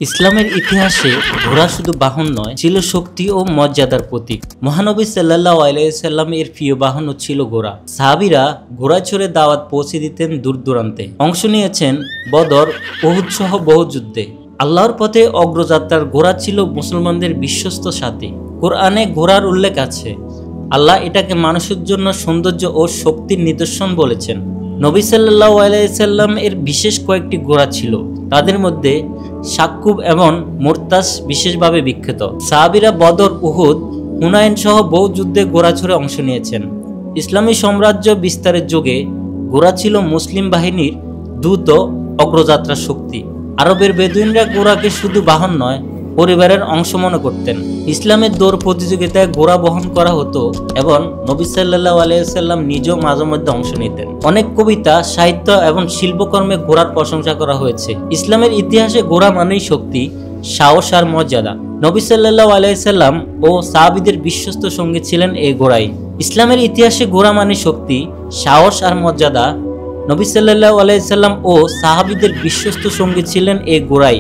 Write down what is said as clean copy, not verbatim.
ইসলামের ইতিহাসে ঘোড়া শুধু বাহন নয়, ছিল শক্তি ও মর্যাদার প্রতীক। মহানবী সাল্লাল্লাহু আলাইহি সাল্লাম এর প্রিয় বাহনও ছিল ঘোড়া। সাহাবীরা ঘোড়ায় চড়ে দাওয়াত পৌঁছে দিতেন দূর দূরান্তে। অংশ নিয়েছেন বদর, উহুদ সহ বহু যুদ্ধে। আল্লাহর পথে অগ্রযাত্রার ঘোড়া ছিল মুসলমানদের বিশ্বস্ত সাথী। কোরআনে ঘোড়ার উল্লেখ আছে। আল্লাহ এটাকে মানুষের জন্য সৌন্দর্য ও শক্তির নিদর্শন বলেছেন। নবী সাল্লাল্লাহু আলাইহি সাল্লাম এর বিশেষ কয়েকটি ঘোড়া ছিল, তাদের মধ্যে সাক্কুব এবং মুরতাস বিশেষভাবে বিখ্যাত। সাহাবীরা বদর, উহুদ, হুনাইন সহ বহু যুদ্ধে ঘোড়া চড়ে অংশ নিয়েছেন। ইসলামী সাম্রাজ্য বিস্তারের যুগে ঘোড়া ছিল মুসলিম বাহিনীর দ্রুত অগ্রযাত্রার শক্তি। আরবের বেদুইনরা ঘোড়াকে শুধু বাহন নয়, পরিবারের অংশ মনে করতেন। ইসলামের দৌড় প্রতিযোগিতায় ঘোড়া বহন করা হতো এবং নবী সাল্লাল্লাহু আলাইহি সাল্লাম নিজেও মাঝে মধ্যে অংশ নিতেন। অনেক কবিতা, সাহিত্য এবং শিল্পকর্মে ঘোড়ার প্রশংসা করা হয়েছে। ইসলামের ইতিহাসে ঘোড়া মানেই শক্তি, সাহস আর মর্যাদা। নবী সাল্লাল্লাহু আলাইহি সাল্লাম ও সাহাবীদের বিশ্বস্ত সঙ্গী ছিলেন এই ঘোড়াই। ইসলামের ইতিহাসে ঘোড়া মানে শক্তি, সাহস আর মর্যাদা। নবী সাল্লাল্লাহু আলাইহি সাল্লাম ও সাহাবীদের বিশ্বস্ত সঙ্গী ছিলেন এই ঘোড়াই।